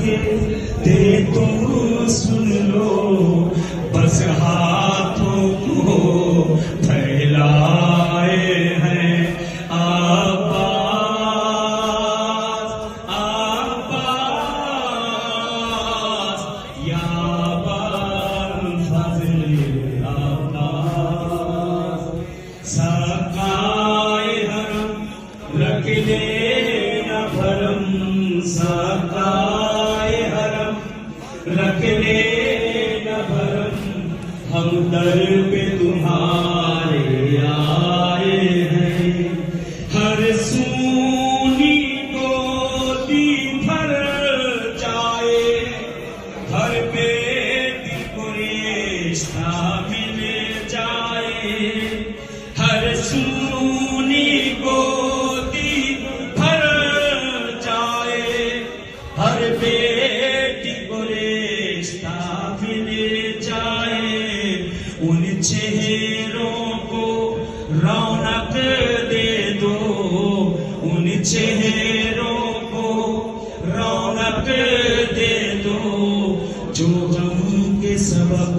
کے دے تو سن لو، بس ہاتھوں کو پھیلائے ہیں عباس عباس یا بالفضل عباس، سقائے حرم رکھ لے نہ بھرم، سقائے حرم رکھ لے نہ بھرم، ہم در پہ تمہارے آئے ہیں، ہر سونی گودی بھر جائے، ہر بیٹی کو رشتہ مل جائے، ہر سونی گودی بھر جائے، ہر بیٹی کو رشتہ مل جائے، ان چہروں کو رونق دے دو، ان چہروں کو رونق دے دو، جو غم کے سبب